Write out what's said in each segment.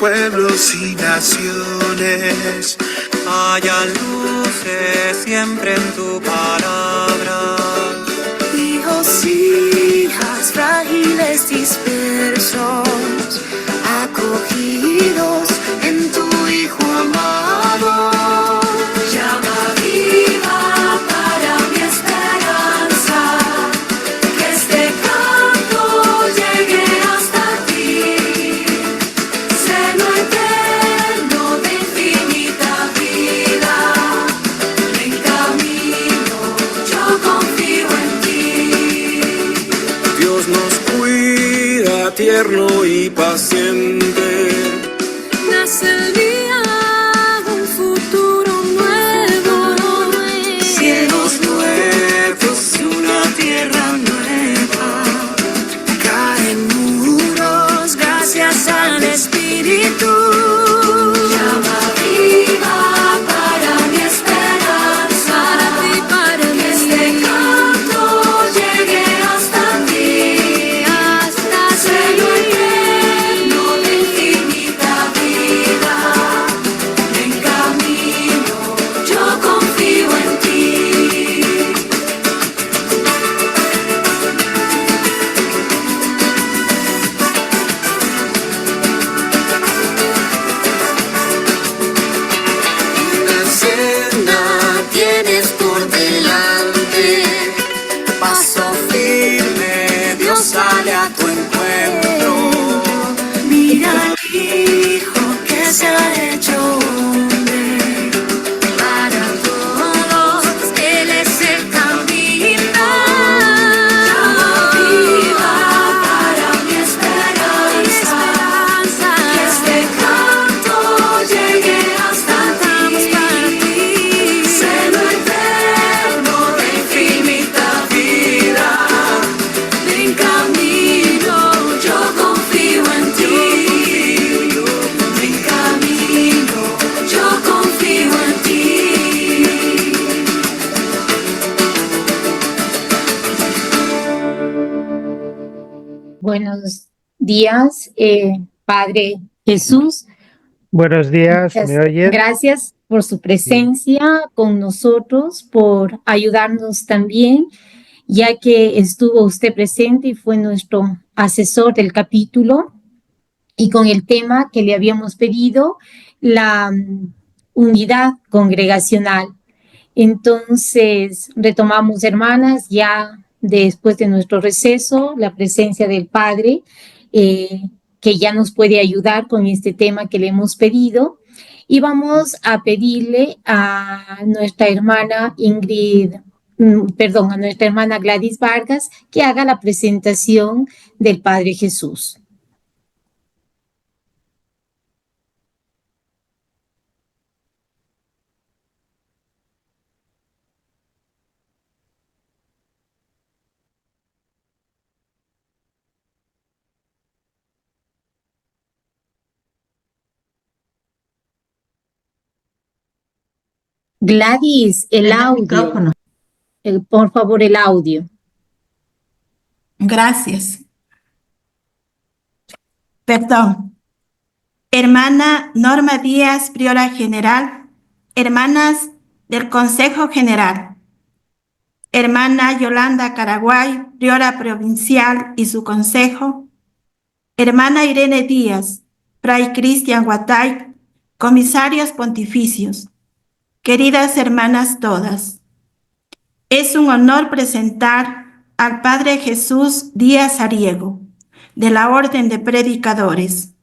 pueblos y naciones. Haya luces siempre en tu palabra. Hijos, hijas frágiles dispersos, acogidos en tu Hijo amado. Llama viva para mi esperanza, que este canto llegue hasta ti. Seno eterno de infinita vida, en camino yo confío en ti. Dios nos cuida, tierno y paciente. Nace el día, un futuro nuevo, cielos nuevos y una tierra nueva. Caen muros gracias al Espíritu. Llama viva para mi esperanza, para que este canto llegue hasta ti. Seno eterno de infinita vida, en camino yo confío en ti. Una senda tienes por delante, paso firme, Dios sale a tu encuentro. Mira al Hijo que se ha hecho hombre, para todos Él es el camino. Llama viva para mi esperanza, que este canto llegue hasta ti. Seno eterno de infinita vida, en camino yo confío en ti. En camino yo confío en ti. Buenos días, Padre Jesús. Buenos días, ¿me oyes? Gracias por su presencia con nosotros, por ayudarnos también, ya que estuvo usted presente y fue nuestro asesor del capítulo, y con el tema que le habíamos pedido, la unidad congregacional. Entonces, retomamos, hermanas, ya después de nuestro receso, la presencia del Padre, que ya nos puede ayudar con este tema que le hemos pedido. Y vamos a pedirle a nuestra hermana a nuestra hermana Gladys Vargas, que haga la presentación del Padre Jesús. Gladys, el audio. Micrófono. Por favor, el audio. Gracias. Perdón. Hermana Norma Díaz, priora general. Hermanas del Consejo General. Hermana Yolanda Caraguay, priora provincial y su consejo. Hermana Irene Díaz, Fray Cristian Guatay, comisarios pontificios. Queridas hermanas todas, es un honor presentar al Padre Jesús Díaz Ariego, de la Orden de Predicadores,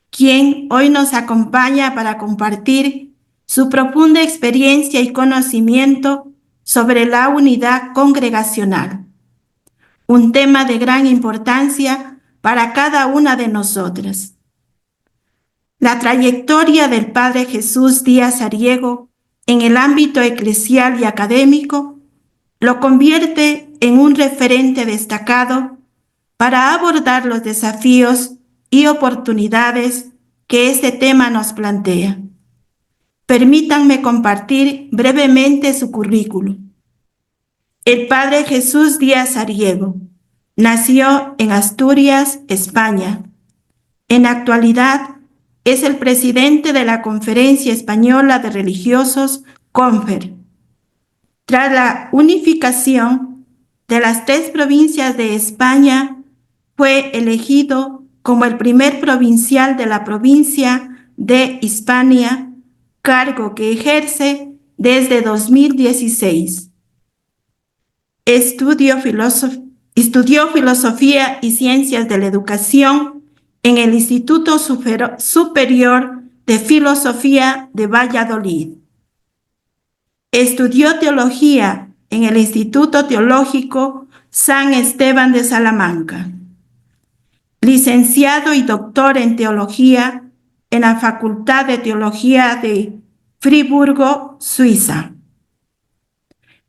quien hoy nos acompaña para compartir su profunda experiencia y conocimiento sobre la unidad congregacional, un tema de gran importancia para cada una de nosotras. La trayectoria del Padre Jesús Díaz Ariego en el ámbito eclesial y académico lo convierte en un referente destacado para abordar los desafíos y oportunidades que este tema nos plantea. Permítanme compartir brevemente su currículum. El Padre Jesús Díaz Ariego nació en Asturias, España. En la actualidad Es el presidente de la Conferencia Española de Religiosos, CONFER. Tras la unificación de las 3 provincias de España, fue elegido como el primer provincial de la provincia de Hispania, cargo que ejerce desde 2016. Estudió filosofía y ciencias de la educación en el Instituto Superior de Filosofía de Valladolid. Estudió teología en el Instituto Teológico San Esteban de Salamanca. Licenciado y doctor en teología en la Facultad de Teología de Friburgo, Suiza.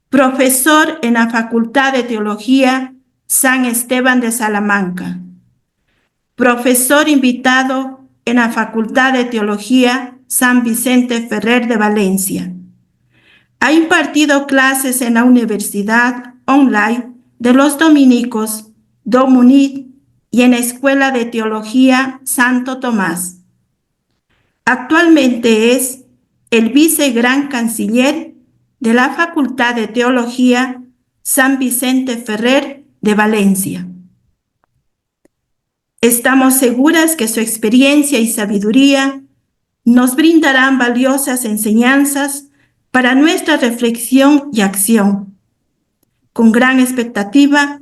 Profesor en la Facultad de Teología San Esteban de Salamanca. Profesor invitado en la Facultad de Teología San Vicente Ferrer de Valencia. Ha impartido clases en la Universidad Online de los Dominicos, Domunit, y en la Escuela de Teología Santo Tomás. Actualmente es el vicegran canciller de la Facultad de Teología San Vicente Ferrer de Valencia. Estamos seguras que su experiencia y sabiduría nos brindarán valiosas enseñanzas para nuestra reflexión y acción. Con gran expectativa,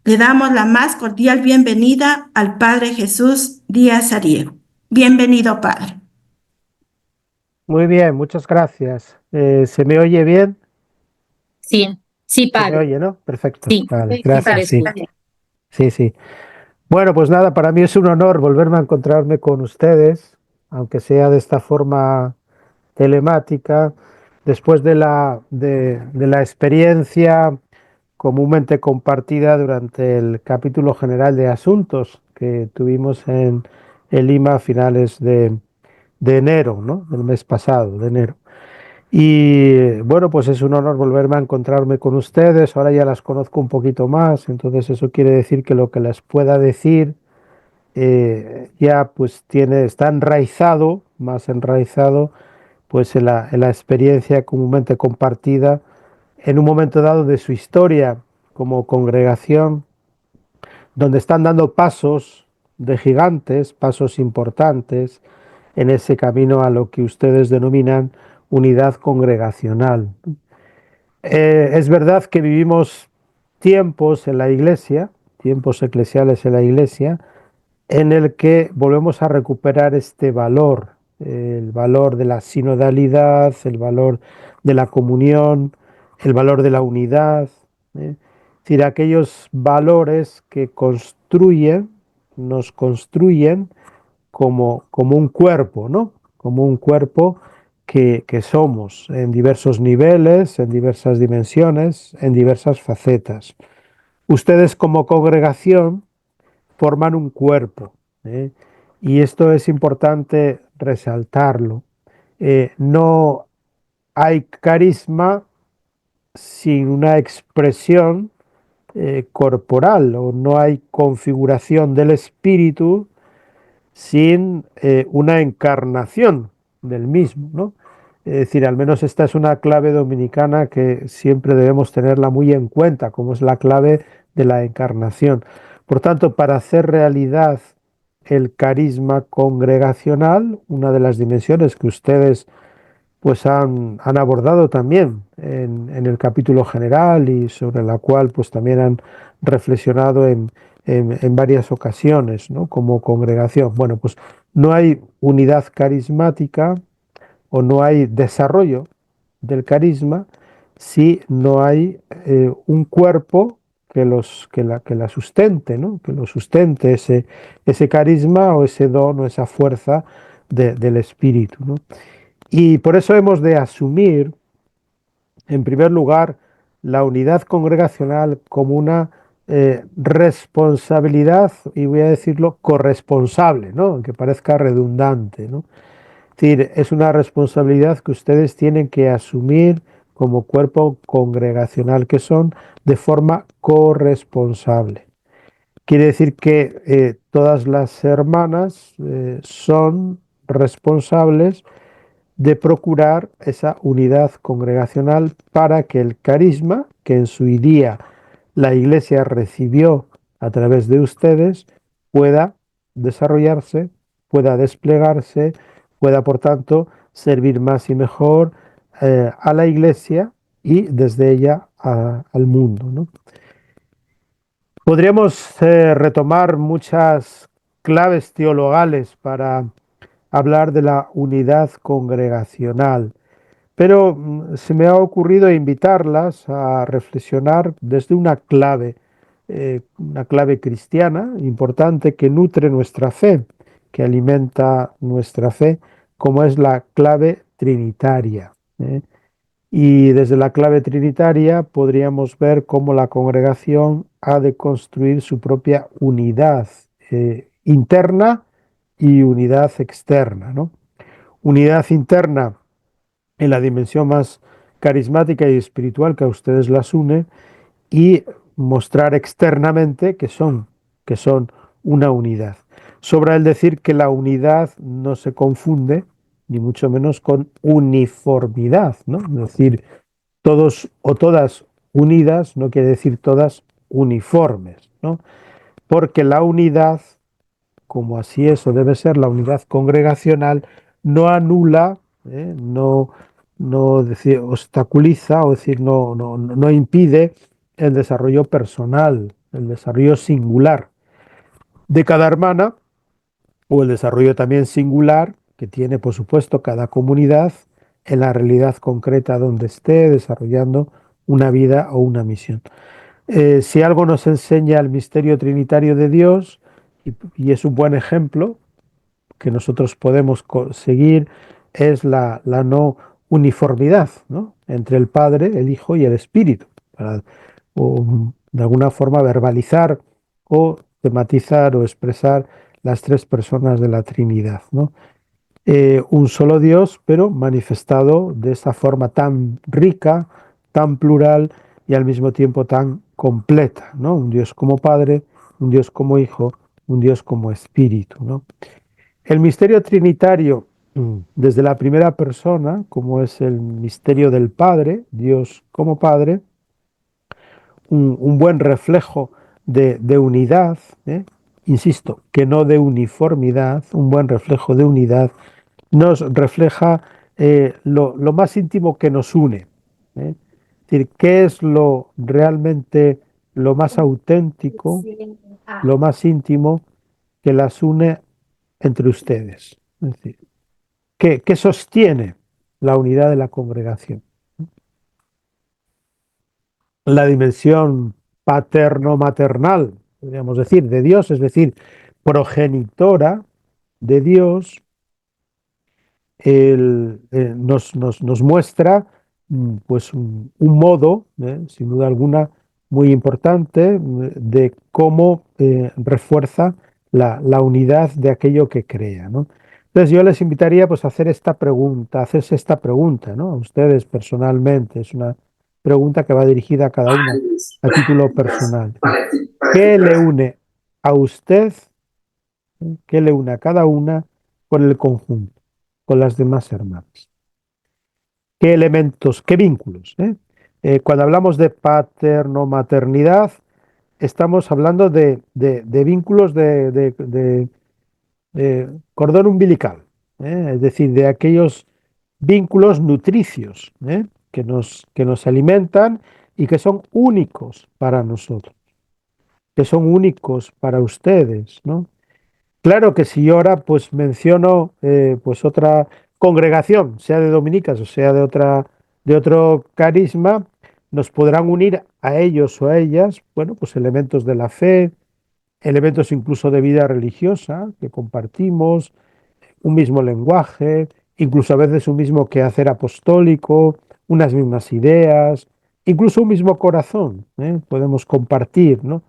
le damos la más cordial bienvenida al Padre Jesús Díaz Ariego. Bienvenido, Padre. Muy bien, muchas gracias. ¿Se me oye bien? Sí, sí, ¿Se me Padre. oye, no? Perfecto. Sí, Vale, sí, gracias. Sí, Padre. sí, sí. Bueno, pues nada, para mí es un honor volverme a encontrarme con ustedes, aunque sea de esta forma telemática, después de la experiencia comúnmente compartida durante el capítulo general de asuntos que tuvimos en Lima a finales de enero, ¿no? Del mes pasado, de enero. Y bueno, pues es un honor volverme a encontrarme con ustedes. Ahora ya las conozco un poquito más, entonces eso quiere decir que lo que les pueda decir ya pues está enraizado, más enraizado, pues en la experiencia comúnmente compartida en un momento dado de su historia como congregación, donde están dando pasos de gigantes, pasos importantes en ese camino a lo que ustedes denominan unidad congregacional. Es verdad que vivimos tiempos en la Iglesia, tiempos eclesiales en la Iglesia, en el que volvemos a recuperar este valor, el valor de la sinodalidad, el valor de la comunión, el valor de la unidad, ¿eh? Es decir, aquellos valores que nos construyen como un cuerpo, ¿no? Como un cuerpo que somos en diversos niveles, en diversas dimensiones, en diversas facetas. Ustedes como congregación forman un cuerpo, ¿eh? Y esto es importante resaltarlo. No hay carisma sin una expresión corporal, o no hay configuración del espíritu sin una encarnación del mismo, ¿no? Es decir, al menos esta es una clave dominicana que siempre debemos tenerla muy en cuenta, como es la clave de la encarnación. Por tanto, para hacer realidad el carisma congregacional, una de las dimensiones que ustedes pues han abordado también en el capítulo general y sobre la cual pues también han reflexionado en varias ocasiones, ¿no? Como congregación. Bueno, pues no hay unidad carismática o no hay desarrollo del carisma si no hay un cuerpo que la sustente, ¿no? Que lo sustente ese carisma o ese don o esa fuerza del espíritu, ¿no? Y por eso hemos de asumir, en primer lugar, la unidad congregacional como una responsabilidad, y voy a decirlo, corresponsable, ¿no? Aunque parezca redundante, ¿no? Es decir, es una responsabilidad que ustedes tienen que asumir como cuerpo congregacional que son de forma corresponsable. Quiere decir que todas las hermanas son responsables de procurar esa unidad congregacional para que el carisma que en su día la Iglesia recibió a través de ustedes pueda desarrollarse, pueda desplegarse, pueda por tanto servir más y mejor a la Iglesia y desde ella al mundo, ¿no? Podríamos retomar muchas claves teologales para hablar de la unidad congregacional, pero se me ha ocurrido invitarlas a reflexionar desde una clave cristiana importante que nutre nuestra fe, que alimenta nuestra fe, como es la clave trinitaria. Y desde la clave trinitaria podríamos ver cómo la congregación ha de construir su propia unidad interna y unidad externa, ¿no? Unidad interna en la dimensión más carismática y espiritual que a ustedes las une, y mostrar externamente que son una unidad. Sobra el decir que la unidad no se confunde, ni mucho menos con uniformidad, ¿no? Es decir, todos o todas unidas no quiere decir todas uniformes, ¿no? Porque la unidad, como así es o debe ser la unidad congregacional, no anula, no decir, obstaculiza o decir no impide el desarrollo personal, el desarrollo singular de cada hermana, o el desarrollo también singular que tiene, por supuesto, cada comunidad en la realidad concreta donde esté desarrollando una vida o una misión. Si algo nos enseña el misterio trinitario de Dios, y es un buen ejemplo que nosotros podemos seguir, es la no uniformidad, ¿no?, entre el Padre, el Hijo y el Espíritu, para de alguna forma verbalizar o tematizar o expresar las tres personas de la Trinidad, ¿no? Un solo Dios, pero manifestado de esta forma tan rica, tan plural y al mismo tiempo tan completa, ¿no? Un Dios como Padre, un Dios como Hijo, un Dios como Espíritu, ¿no? El misterio trinitario, desde la primera persona, como es el misterio del Padre, Dios como Padre, un buen reflejo de unidad, insisto, que no de uniformidad, un buen reflejo de unidad, nos refleja lo más íntimo que nos une. Es decir, qué es lo realmente lo más auténtico, lo más íntimo que las une entre ustedes. Es decir, ¿qué sostiene la unidad de la congregación? La dimensión paterno-maternal, podríamos decir, de Dios, es decir, progenitora de Dios, nos muestra pues un modo, sin duda alguna, muy importante de cómo refuerza la unidad de aquello que crea, ¿no? Entonces yo les invitaría pues a hacer esta pregunta, a hacerse esta pregunta, ¿no?, a ustedes personalmente. Es una pregunta que va dirigida a cada uno a título personal. ¿Qué le une a usted? ¿Qué le une a cada una con el conjunto, con las demás hermanas? ¿Qué elementos, qué vínculos? Cuando hablamos de paterno-maternidad, estamos hablando de vínculos de cordón umbilical, es decir, de aquellos vínculos nutricios, que nos alimentan y que son únicos para nosotros, que son únicos para ustedes, ¿no? Claro que si yo ahora pues menciono pues otra congregación, sea de dominicas o sea de otro carisma, nos podrán unir a ellos o a ellas, bueno, pues elementos de la fe, elementos incluso de vida religiosa que compartimos, un mismo lenguaje, incluso a veces un mismo quehacer apostólico, unas mismas ideas, incluso un mismo corazón, podemos compartir, ¿no?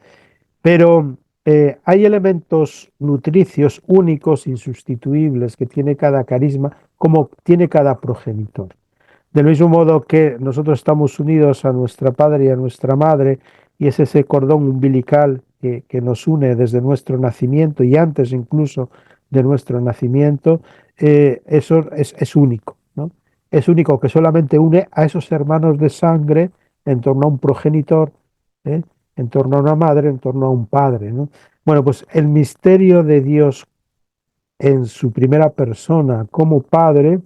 Pero hay elementos nutricios únicos, insustituibles, que tiene cada carisma, como tiene cada progenitor. Del mismo modo que nosotros estamos unidos a nuestra padre y a nuestra madre, y es ese cordón umbilical que nos une desde nuestro nacimiento y antes incluso de nuestro nacimiento, eso es único, ¿no? Es único, que solamente une a esos hermanos de sangre en torno a un progenitor, ¿eh? En torno a una madre, en torno a un padre, ¿no? Bueno, pues el misterio de Dios en su primera persona como Padre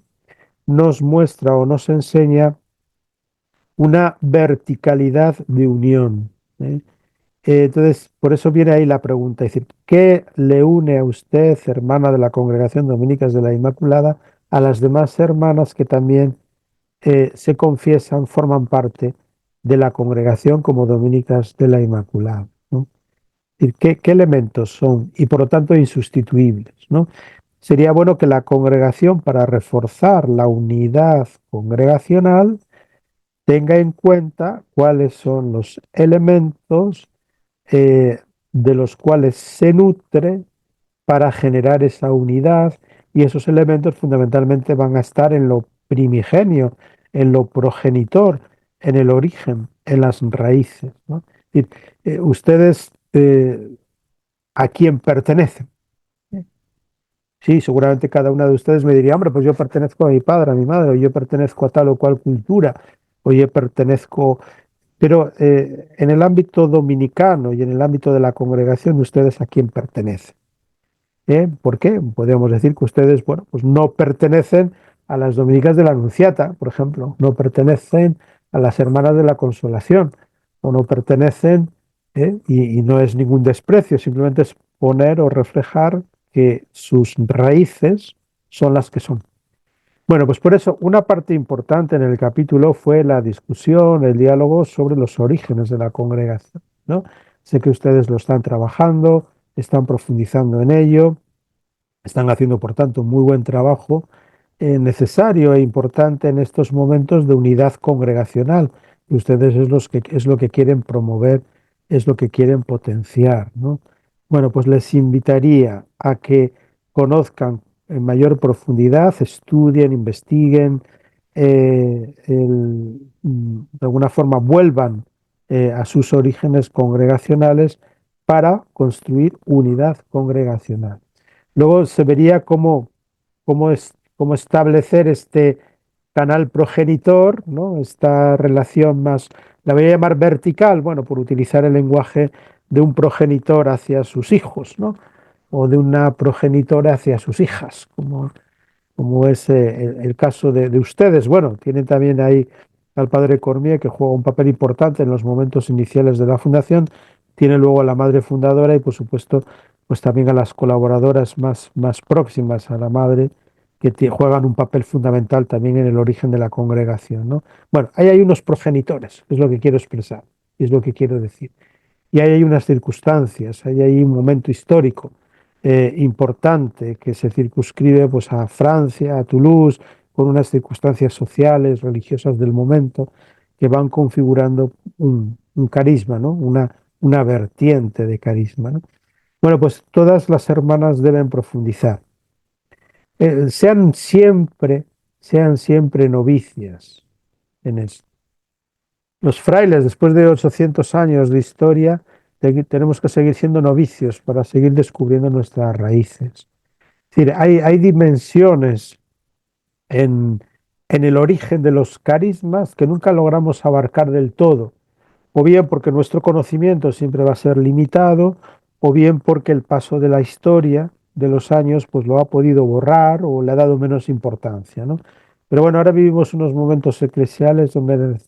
nos muestra o nos enseña una verticalidad de unión, ¿eh? Entonces, por eso viene ahí la pregunta, es decir, ¿qué le une a usted, hermana de la Congregación Dominicas de la Inmaculada, a las demás hermanas que también se confiesan, forman parte de la congregación como dominicas de la Inmaculada, ¿no? Es decir, ¿qué elementos son y por lo tanto insustituibles, ¿no? Sería bueno que la congregación, para reforzar la unidad congregacional, tenga en cuenta cuáles son los elementos eh, de los cuales se nutre para generar esa unidad, y esos elementos fundamentalmente van a estar en lo primigenio, en lo progenitor, en el origen, en las raíces, ¿no? Y, ustedes, ¿a quién pertenecen? Sí, seguramente cada una de ustedes me diría, hombre, pues yo pertenezco a mi padre, a mi madre, o yo pertenezco a tal o cual cultura, o yo pertenezco... Pero en el ámbito dominicano y en el ámbito de la congregación, ¿ustedes a quién pertenecen? ¿Por qué? Podríamos decir que ustedes, bueno, pues no pertenecen a las dominicas de la Anunciata, por ejemplo, no pertenecen a las hermanas de la Consolación, o no pertenecen, y no es ningún desprecio, simplemente es poner o reflejar que sus raíces son las que son. Bueno, pues por eso una parte importante en el capítulo fue la discusión, el diálogo sobre los orígenes de la congregación, ¿no? Sé que ustedes lo están trabajando, están profundizando en ello, están haciendo, por tanto, muy buen trabajo, necesario e importante en estos momentos de unidad congregacional. Y ustedes es lo que quieren promover, es lo que quieren potenciar, ¿no? Bueno, pues les invitaría a que conozcan en mayor profundidad, estudien, investiguen, de alguna forma vuelvan a sus orígenes congregacionales para construir unidad congregacional. Luego se vería cómo establecer este canal progenitor, ¿no? Esta relación más, la voy a llamar vertical, bueno, por utilizar el lenguaje de un progenitor hacia sus hijos, ¿no? O de una progenitora hacia sus hijas, como es el caso de ustedes. Bueno, tienen también ahí al padre Cormier, que juega un papel importante en los momentos iniciales de la fundación, tiene luego a la madre fundadora y, por supuesto, pues también a las colaboradoras más próximas a la madre, que juegan un papel fundamental también en el origen de la congregación, ¿no? Bueno, ahí hay unos progenitores, es lo que quiero expresar, es lo que quiero decir. Y ahí hay unas circunstancias, ahí hay un momento histórico importante que se circunscribe pues, a Francia, a Toulouse, con unas circunstancias sociales, religiosas del momento, que van configurando un carisma, ¿no? Una vertiente de carisma, ¿no? Bueno, pues todas las hermanas deben profundizar. Sean siempre novicias en esto. Los frailes, después de 800 años de historia, tenemos que seguir siendo novicios para seguir descubriendo nuestras raíces. Es decir, hay dimensiones en el origen de los carismas que nunca logramos abarcar del todo, o bien porque nuestro conocimiento siempre va a ser limitado, o bien porque el paso de la historia de los años pues lo ha podido borrar o le ha dado menos importancia, ¿no? Pero bueno, ahora vivimos unos momentos eclesiales donde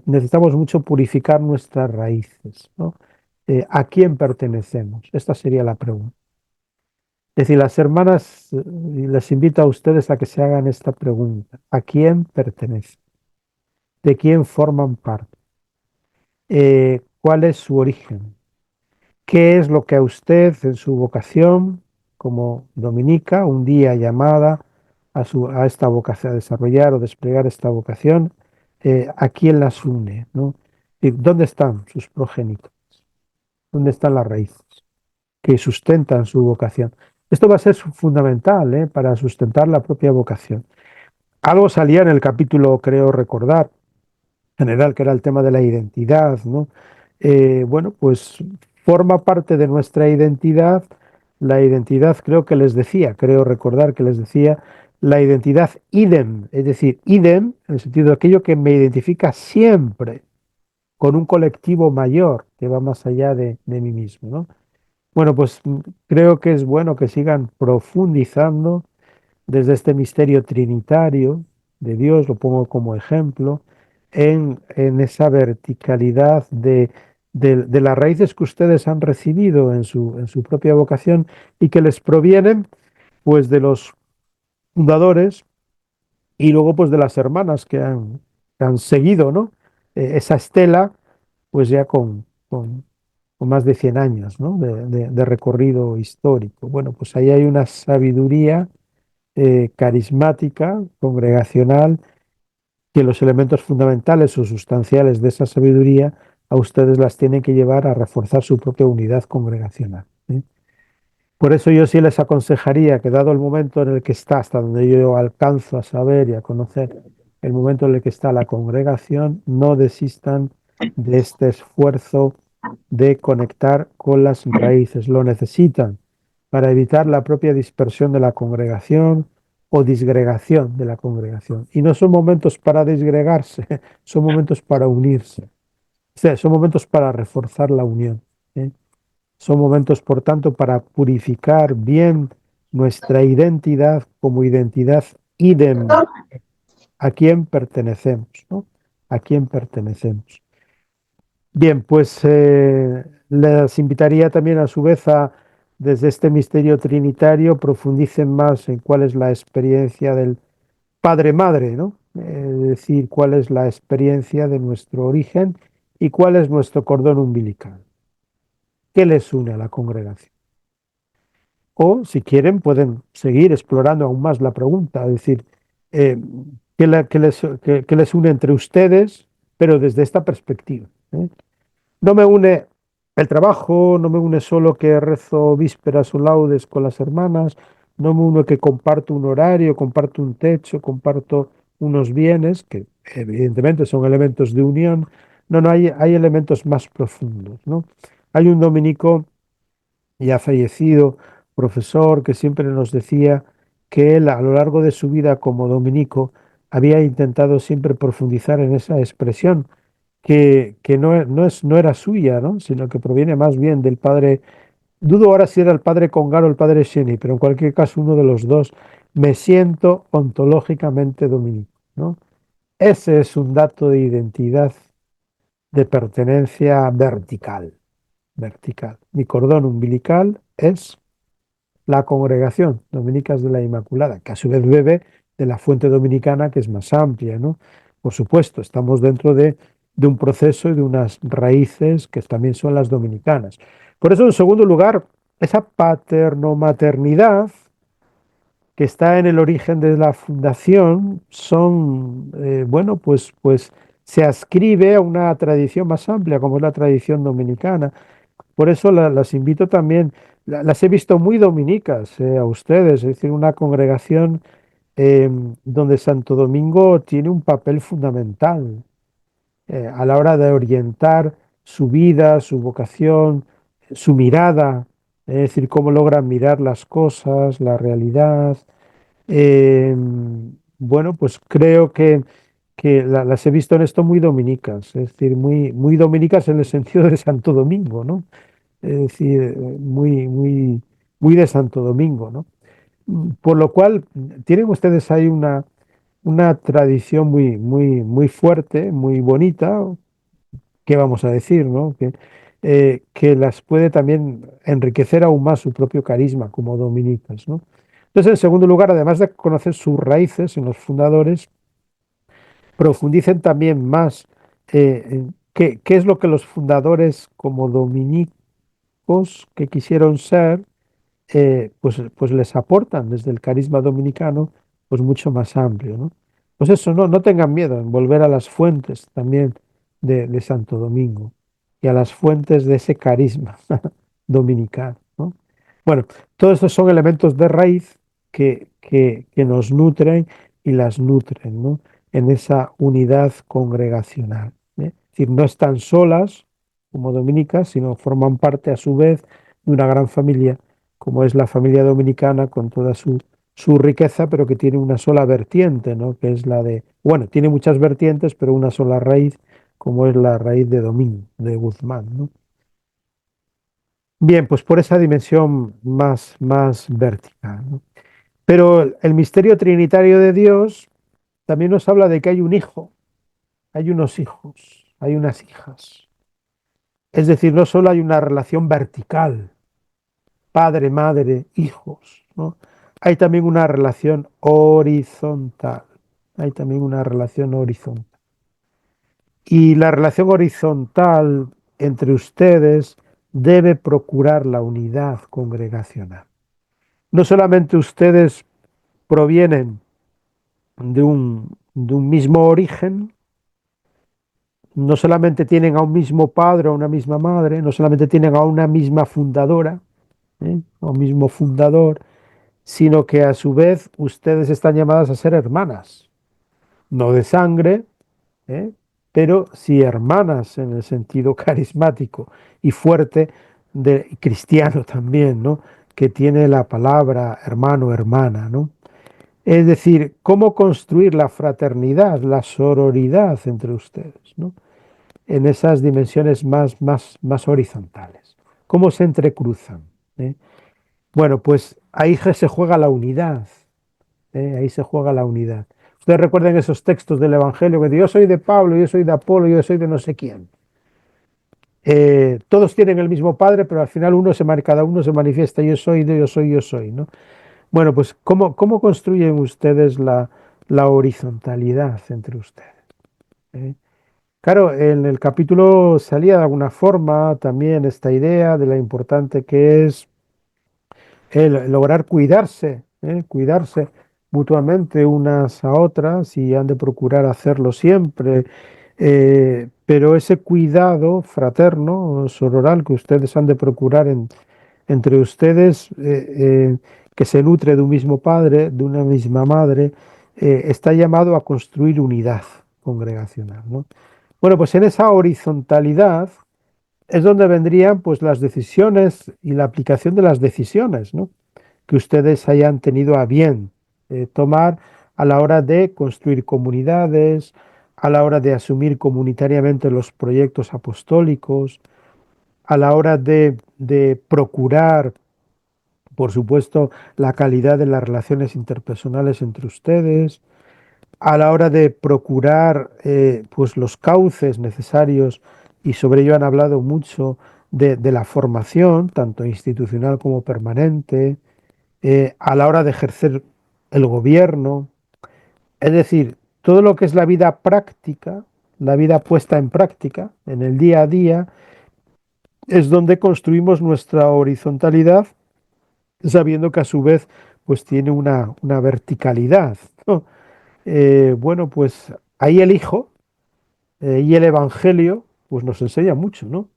necesitamos mucho purificar nuestras raíces, ¿no? ¿A quién pertenecemos? Esta sería la pregunta. Es decir, las hermanas, les invito a ustedes a que se hagan esta pregunta. ¿A quién pertenecen? ¿De quién forman parte? ¿Cuál es su origen? ¿Qué es lo que a usted en su vocación como dominica, un día llamada a esta vocación, a desarrollar o desplegar esta vocación, a quién las une, ¿no? ¿Y dónde están sus progénitos? ¿Dónde están las raíces que sustentan su vocación? Esto va a ser fundamental, para sustentar la propia vocación. Algo salía en el capítulo, creo recordar, general, que era el tema de la identidad, ¿no? Bueno, pues forma parte de nuestra identidad la identidad, creo recordar que les decía, la identidad idem, es decir, idem en el sentido de aquello que me identifica siempre con un colectivo mayor que va más allá de mí mismo, ¿no? Bueno, pues creo que es bueno que sigan profundizando desde este misterio trinitario de Dios, lo pongo como ejemplo, en esa verticalidad de las raíces que ustedes han recibido en su propia vocación y que les provienen pues de los fundadores y luego pues de las hermanas que han seguido, ¿no? Esa estela pues ya con más de 100 años, ¿no? De recorrido histórico. Bueno, pues ahí hay una sabiduría carismática, congregacional, que los elementos fundamentales o sustanciales de esa sabiduría a ustedes las tienen que llevar a reforzar su propia unidad congregacional. ¿Eh? Por eso yo sí les aconsejaría que dado el momento en el que está, hasta donde yo alcanzo a saber y a conocer el momento en el que está la congregación, no desistan de este esfuerzo de conectar con las raíces. Lo necesitan para evitar la propia dispersión de la congregación o disgregación de la congregación. Y no son momentos para disgregarse, son momentos para unirse. O sea, son momentos para reforzar la unión. ¿Eh? Son momentos, por tanto, para purificar bien nuestra identidad como identidad idem, a quién pertenecemos, ¿no? A quién pertenecemos. Bien, pues les invitaría también a su vez a, desde este misterio trinitario, profundicen más en cuál es la experiencia del Padre-Madre, ¿no? Es decir, cuál es la experiencia de nuestro origen y cuál es nuestro cordón umbilical. ¿Qué les une a la congregación? O, si quieren, pueden seguir explorando aún más la pregunta, es decir, eh, qué les une entre ustedes, pero desde esta perspectiva? ¿Eh? No me une el trabajo, no me une solo que rezo vísperas o laudes con las hermanas, no me une que comparto un horario, comparto un techo, comparto unos bienes, que evidentemente son elementos de unión. No, no, hay elementos más profundos, ¿no? Hay un dominico ya fallecido, profesor, que siempre nos decía que él a lo largo de su vida como dominico había intentado siempre profundizar en esa expresión que no era suya, ¿no? Sino que proviene más bien del padre, dudo ahora si era el padre Congaro o el padre Sheni, pero en cualquier caso uno de los dos, me siento ontológicamente dominico, ¿no? Ese es un dato de identidad, de pertenencia vertical, vertical. Mi cordón umbilical es la congregación Dominicas de la Inmaculada, que a su vez bebe de la fuente dominicana, que es más amplia, ¿no? Por supuesto, estamos dentro de un proceso y de unas raíces que también son las dominicanas. Por eso, en segundo lugar, esa paternomaternidad que está en el origen de la fundación son, bueno, pues se ascribe a una tradición más amplia, como es la tradición dominicana. Por eso las invito también, las he visto muy dominicas a ustedes, es decir, una congregación donde Santo Domingo tiene un papel fundamental a la hora de orientar su vida, su vocación, su mirada, es decir, cómo logran mirar las cosas, la realidad. Eh, bueno, pues creo que las he visto en esto muy dominicas, es decir, muy dominicas en el sentido de Santo Domingo, ¿no? Es decir, muy de Santo Domingo, ¿no? Por lo cual, tienen ustedes ahí una tradición muy fuerte, muy bonita, ¿qué vamos a decir, ¿no? Que las puede también enriquecer aún más su propio carisma como dominicas, ¿no? Entonces, en segundo lugar, además de conocer sus raíces en los fundadores, profundicen también más en qué es lo que los fundadores como dominicos que quisieron ser, pues les aportan desde el carisma dominicano, pues mucho más amplio, ¿no? Pues eso, no tengan miedo en volver a las fuentes también de Santo Domingo y a las fuentes de ese carisma dominicano, ¿no? Bueno, todos estos son elementos de raíz que nos nutren y las nutren, ¿no? En esa unidad congregacional, ¿eh? Es decir, no están solas como dominicas, sino forman parte a su vez de una gran familia como es la familia dominicana con toda su riqueza, pero que tiene una sola vertiente, ¿no? Que es la de, bueno, tiene muchas vertientes, pero una sola raíz, como es la raíz de Domín, de Guzmán, ¿no? Bien, pues por esa dimensión más vertical, ¿no? Pero el misterio trinitario de Dios también nos habla de que hay un hijo, hay unos hijos, hay unas hijas. Es decir, no solo hay una relación vertical, padre, madre, hijos, ¿no? Hay también una relación horizontal. Hay también una relación horizontal. Y la relación horizontal entre ustedes debe procurar la unidad congregacional. No solamente ustedes provienen de un mismo origen, no solamente tienen a un mismo padre o una misma madre, no solamente tienen a una misma fundadora, a un mismo fundador, sino que a su vez ustedes están llamadas a ser hermanas, no de sangre, ¿eh? Pero sí hermanas en el sentido carismático y fuerte de cristiano también, ¿no? Que tiene la palabra hermano, hermana, ¿no? Es decir, cómo construir la fraternidad, la sororidad entre ustedes, ¿no? En esas dimensiones más horizontales. ¿Cómo se entrecruzan? ¿Eh? Bueno, pues ahí se juega la unidad, ahí se juega la unidad. Ustedes recuerden esos textos del Evangelio que dice, yo soy de Pablo, yo soy de Apolo, yo soy de no sé quién. Todos tienen el mismo Padre, pero al final cada uno se manifiesta, yo soy, yo soy, yo soy, ¿no? Bueno, pues ¿cómo construyen ustedes la horizontalidad entre ustedes? ¿Eh? Claro, en el capítulo salía de alguna forma también esta idea de lo importante que es el lograr cuidarse mutuamente unas a otras y han de procurar hacerlo siempre. Pero ese cuidado fraterno, sororal, que ustedes han de procurar entre ustedes, que se nutre de un mismo padre, de una misma madre, está llamado a construir unidad congregacional, ¿no? Bueno, pues en esa horizontalidad es donde vendrían pues las decisiones y la aplicación de las decisiones, ¿no? Que ustedes hayan tenido a bien tomar a la hora de construir comunidades, a la hora de asumir comunitariamente los proyectos apostólicos, a la hora de procurar, por supuesto, la calidad de las relaciones interpersonales entre ustedes, a la hora de procurar pues los cauces necesarios, y sobre ello han hablado mucho, de la formación, tanto institucional como permanente, a la hora de ejercer el gobierno, es decir, todo lo que es la vida práctica, la vida puesta en práctica, en el día a día, es donde construimos nuestra horizontalidad, sabiendo que a su vez pues tiene una verticalidad, ¿no? Bueno, pues ahí el Hijo y el Evangelio pues nos enseña mucho, ¿no?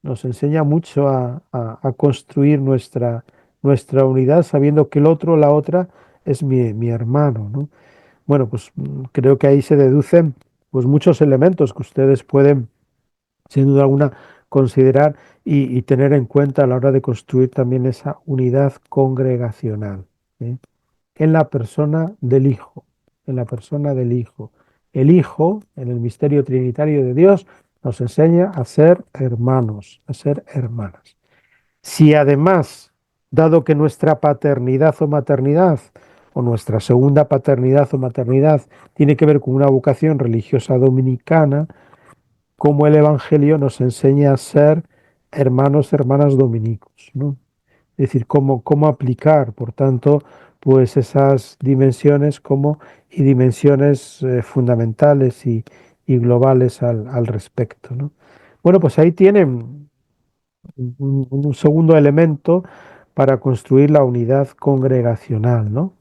Nos enseña mucho a construir nuestra unidad, sabiendo que el otro, la otra, es mi hermano, ¿no? Bueno, pues creo que ahí se deducen pues muchos elementos que ustedes pueden, sin duda alguna, considerar y tener en cuenta a la hora de construir también esa unidad congregacional, ¿eh? En la persona del Hijo, en la persona del Hijo. El Hijo, en el misterio trinitario de Dios, nos enseña a ser hermanos, a ser hermanas. Si además, dado que nuestra paternidad o maternidad, o nuestra segunda paternidad o maternidad, tiene que ver con una vocación religiosa dominicana, como el Evangelio nos enseña a ser hermanos, hermanas dominicos, ¿no? Es decir, cómo aplicar, por tanto, pues esas dimensiones y dimensiones fundamentales y globales al respecto, ¿no? Bueno, pues ahí tienen un segundo elemento para construir la unidad congregacional, ¿no?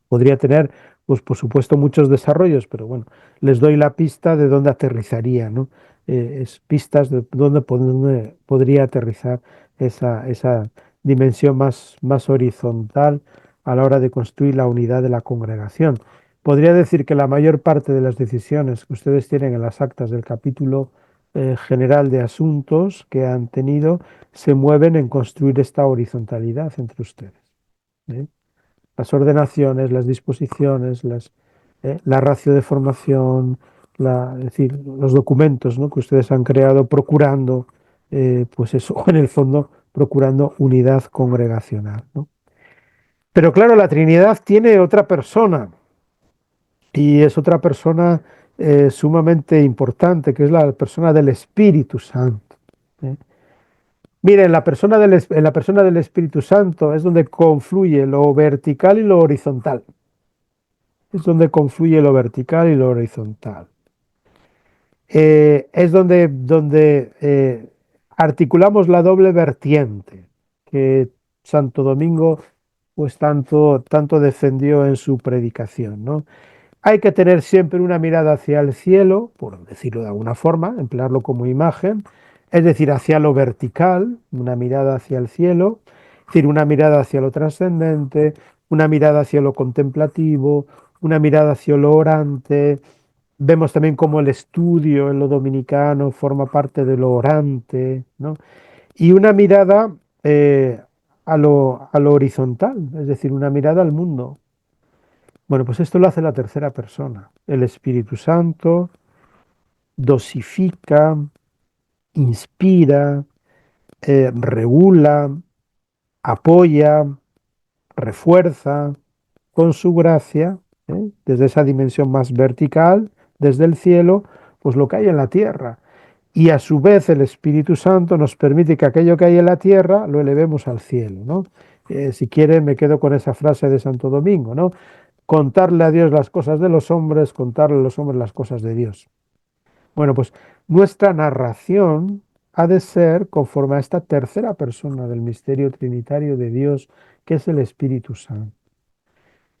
Podría tener, pues por supuesto, muchos desarrollos, pero bueno, les doy la pista de dónde aterrizaría, ¿no? Es pistas de dónde podría aterrizar esa dimensión más horizontal a la hora de construir la unidad de la congregación. Podría decir que la mayor parte de las decisiones que ustedes tienen en las actas del capítulo general de asuntos que han tenido se mueven en construir esta horizontalidad entre ustedes. ¿Eh? Las ordenaciones, las disposiciones, la ratio de formación, es decir, los documentos, ¿no?, que ustedes han creado procurando, pues eso, en el fondo, procurando unidad congregacional, ¿no? Pero claro, la Trinidad tiene otra persona, y es otra persona sumamente importante, que es la persona del Espíritu Santo. ¿Eh? Miren, en la persona del Espíritu Santo es donde confluye lo vertical y lo horizontal. Es donde confluye lo vertical y lo horizontal. Es donde articulamos la doble vertiente que Santo Domingo pues tanto defendió en su predicación, ¿no? Hay que tener siempre una mirada hacia el cielo, por decirlo de alguna forma, emplearlo como imagen, es decir, hacia lo vertical, una mirada hacia el cielo, es decir, una mirada hacia lo trascendente, una mirada hacia lo contemplativo, una mirada hacia lo orante. Vemos también cómo el estudio en lo dominicano forma parte de lo orante, ¿no? Y una mirada a lo horizontal, es decir, una mirada al mundo. Bueno, pues esto lo hace la tercera persona. El Espíritu Santo dosifica, inspira, regula, apoya, refuerza con su gracia, desde esa dimensión más vertical, desde el cielo, pues lo que hay en la tierra. Y a su vez el Espíritu Santo nos permite que aquello que hay en la tierra lo elevemos al cielo, ¿no? Si quiere, me quedo con esa frase de Santo Domingo, ¿no? Contarle a Dios las cosas de los hombres, contarle a los hombres las cosas de Dios. Bueno, pues nuestra narración ha de ser conforme a esta tercera persona del misterio trinitario de Dios, que es el Espíritu Santo.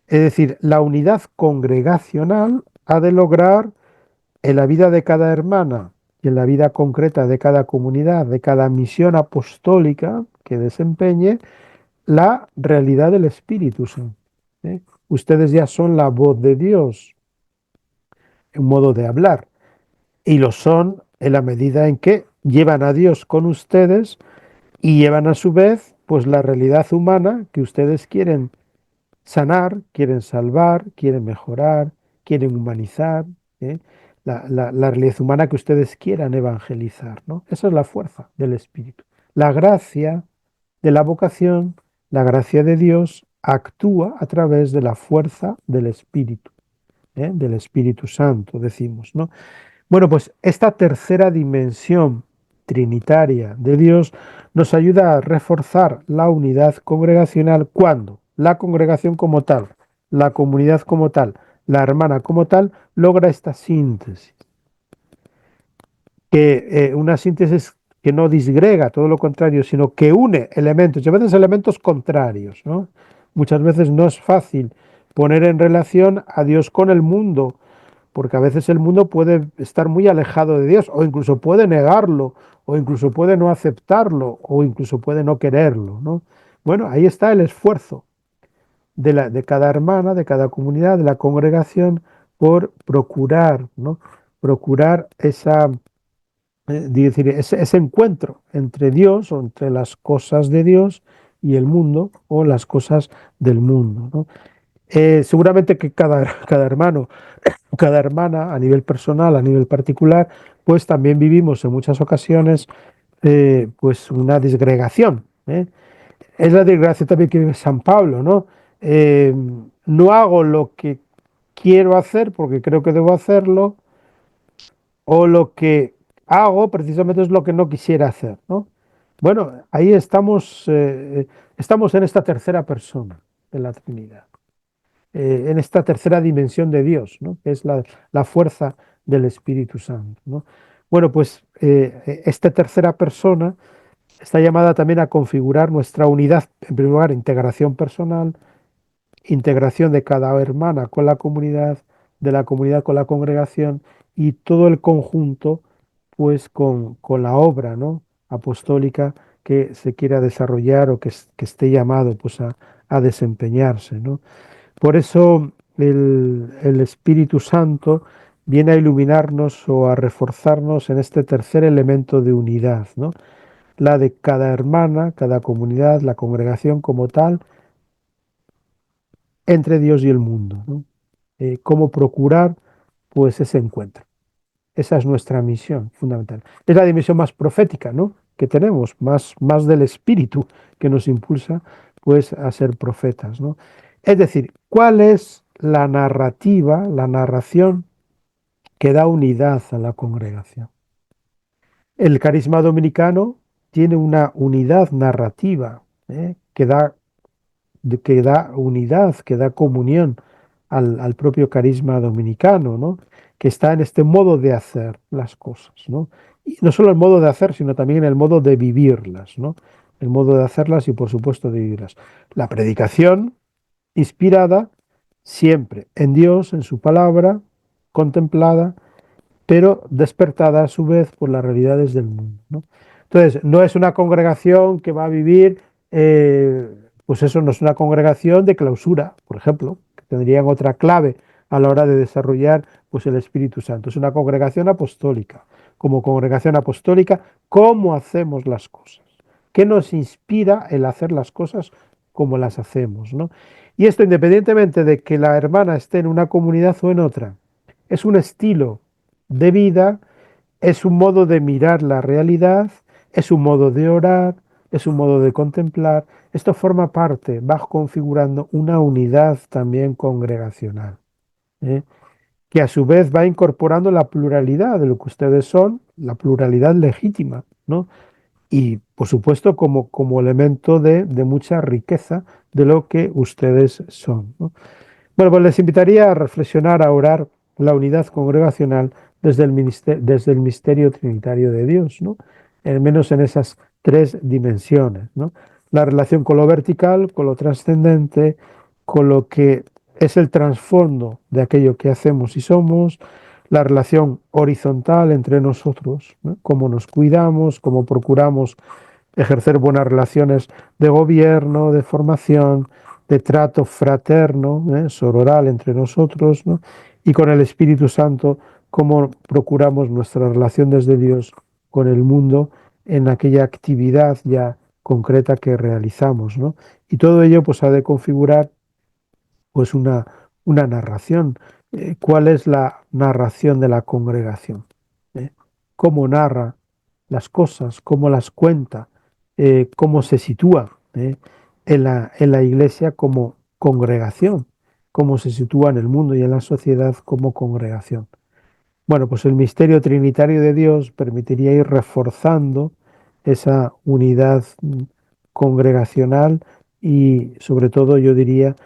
Es decir, la unidad congregacional ha de lograr en la vida de cada hermana y en la vida concreta de cada comunidad, de cada misión apostólica que desempeñe, la realidad del Espíritu Santo. ¿Eh? Ustedes ya son la voz de Dios, un modo de hablar, y lo son en la medida en que llevan a Dios con ustedes y llevan a su vez pues la realidad humana que ustedes quieren sanar, quieren salvar, quieren mejorar, quieren humanizar, ¿eh? La realidad humana que ustedes quieran evangelizar, ¿no? Esa es la fuerza del Espíritu. La gracia de la vocación, la gracia de Dios actúa a través de la fuerza del Espíritu, del Espíritu Santo, decimos, ¿no? Bueno, pues esta tercera dimensión trinitaria de Dios nos ayuda a reforzar la unidad congregacional cuando la congregación como tal, la comunidad como tal, la hermana como tal, logra esta síntesis. Que una síntesis que no disgrega, todo lo contrario, sino que une elementos, y a veces elementos contrarios, ¿no? Muchas veces no es fácil poner en relación a Dios con el mundo, porque a veces el mundo puede estar muy alejado de Dios, o incluso puede negarlo, o incluso puede no aceptarlo, o incluso puede no quererlo, ¿no? Bueno, ahí está el esfuerzo de cada hermana, de cada comunidad, de la congregación, por procurar, ¿no? Procurar decir, ese encuentro entre Dios o entre las cosas de Dios y el mundo o las cosas del mundo, ¿no? Seguramente que cada hermano, cada hermana, a nivel personal, a nivel particular, pues también vivimos en muchas ocasiones pues una disgregación. Es la desgracia también que vive San Pablo, ¿no? Eh, no hago lo que quiero hacer porque creo que debo hacerlo, o lo que hago precisamente es lo que no quisiera hacer, ¿no? Bueno, ahí estamos en esta tercera persona de la Trinidad. En esta tercera dimensión de Dios, ¿no? Que es la fuerza del Espíritu Santo, ¿no? Bueno, pues esta tercera persona está llamada también a configurar nuestra unidad, en primer lugar, integración personal, integración de cada hermana con la comunidad, de la comunidad con la congregación y todo el conjunto, pues con la obra, ¿no?, apostólica que se quiera desarrollar o que esté llamado pues a desempeñarse, ¿no? Por eso el Espíritu Santo viene a iluminarnos o a reforzarnos en este tercer elemento de unidad, ¿no? La de cada hermana, cada comunidad, la congregación como tal, entre Dios y el mundo, ¿no? Cómo procurar pues ese encuentro. Esa es nuestra misión fundamental. Es la dimensión más profética, ¿no?, que tenemos, más del espíritu que nos impulsa pues a ser profetas, ¿no? Es decir, ¿cuál es la narrativa, la narración que da unidad a la congregación? El carisma dominicano tiene una unidad narrativa, que da unidad, que da comunión al propio carisma dominicano, ¿no?, que está en este modo de hacer las cosas, ¿no? Y no solo el modo de hacer, sino también el modo de vivirlas, ¿no? El modo de hacerlas y, por supuesto, de vivirlas. La predicación inspirada siempre en Dios, en su palabra, contemplada, pero despertada a su vez por las realidades del mundo, ¿no? Entonces, no es una congregación que va a vivir, pues eso, no es una congregación de clausura, por ejemplo, que tendrían otra clave a la hora de desarrollar pues el Espíritu Santo. Es una congregación apostólica. Como congregación apostólica, ¿cómo hacemos las cosas? ¿Qué nos inspira el hacer las cosas como las hacemos, ¿no? Y esto independientemente de que la hermana esté en una comunidad o en otra, es un estilo de vida, es un modo de mirar la realidad, es un modo de orar, es un modo de contemplar. Esto forma parte, va configurando una unidad también congregacional, que a su vez va incorporando la pluralidad de lo que ustedes son, la pluralidad legítima, ¿no? Y por supuesto como elemento de mucha riqueza de lo que ustedes son, ¿no? Bueno, pues les invitaría a reflexionar, a orar la unidad congregacional desde el misterio trinitario de Dios, ¿no? Al menos en esas tres dimensiones, ¿no? La relación con lo vertical, con lo trascendente, con lo que es el trasfondo de aquello que hacemos y somos, la relación horizontal entre nosotros, ¿no?, cómo nos cuidamos, cómo procuramos ejercer buenas relaciones de gobierno, de formación, de trato fraterno, sororal entre nosotros, ¿no?, y con el Espíritu Santo, cómo procuramos nuestra relación desde Dios con el mundo en aquella actividad ya concreta que realizamos, ¿no? Y todo ello pues ha de configurar pues una narración. ¿Cuál es la narración de la congregación? ¿Cómo narra las cosas? ¿Cómo las cuenta? ¿Cómo se sitúa en la iglesia como congregación? ¿Cómo se sitúa en el mundo y en la sociedad como congregación? Bueno, pues el misterio trinitario de Dios permitiría ir reforzando esa unidad congregacional y sobre todo yo diría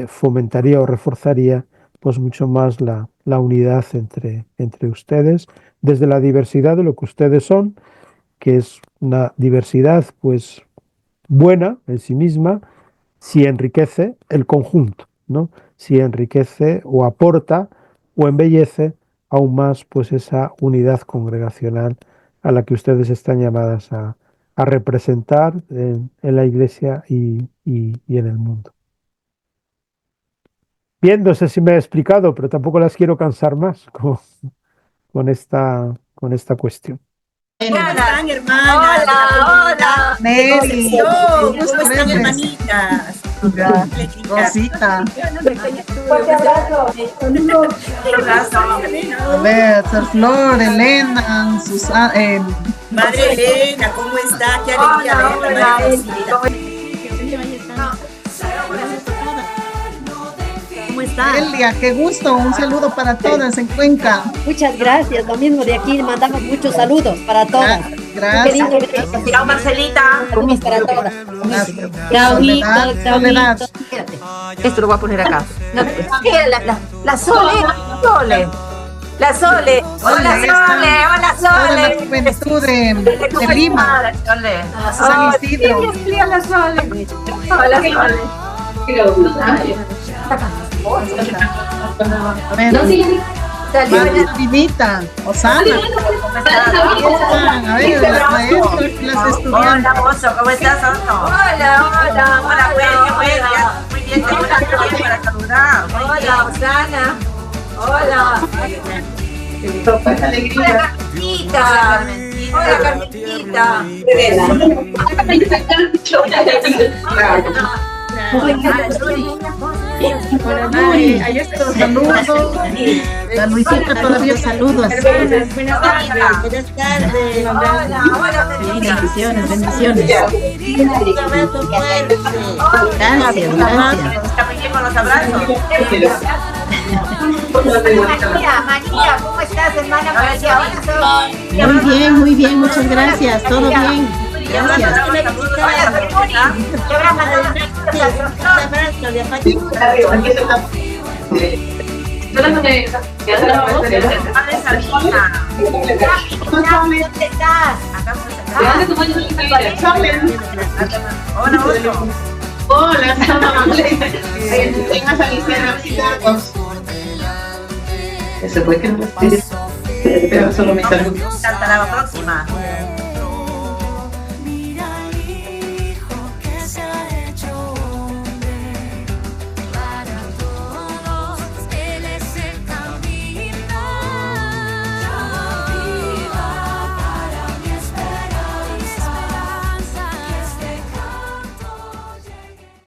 fomentaría o reforzaría pues mucho más la unidad entre ustedes desde la diversidad de lo que ustedes son, que es una diversidad pues buena en sí misma si enriquece el conjunto, ¿no? Si enriquece o aporta o embellece aún más pues esa unidad congregacional a la que ustedes están llamadas a representar en la iglesia y en el mundo. Bien, no sé si me he explicado, pero tampoco las quiero cansar más con esta cuestión. ¿Cómo están, hermanas? Hola. Nelly. ¿Cómo están, verte. hermanitas? Rosita. Fuerte abrazo. A ver, Sor Flor, Elena, Susana, Madre Elena, ¿cómo está? Qué alegría verla, Madre Rosita. ¿Cómo está? Elia, qué gusto. Un saludo para todas en Cuenca. Muchas gracias. Lo mismo de aquí, mandamos muchos saludos para todas. Gracias. Qué lindo, gracias. Chao, Marcelita. Saludos para todas. Claudito, Soledad. Espérate. Esto lo voy a poner acá. No, la Sole, la Sole. Hola Sole, hola Toda la Sole. juventud de Lima, San Isidro. Hola Sole. Hola Sole. A ver, Marta Vinita, Osana. ¿Cómo están? A ver, las maestras y las estudiantes. Hola Oso, ¿cómo estás Oso? Hola, muy bien, te voy a para saludar. Hola Osana. Hola. Hola, alegría. Hola, Carmencita. Ahí está los saludos. La Luisita todavía saludos. Buenas tardes. Bendiciones, bendiciones. Gracias, gracias. También con los abrazos. María, ¿cómo estás, hermana María? Muy bien, muchas gracias. Todo bien. Gracias. ¿Dónde estás? Hola, vengas a visitar a visitarnos. Eso fue que no me pero solo mi salud. Hasta la próxima.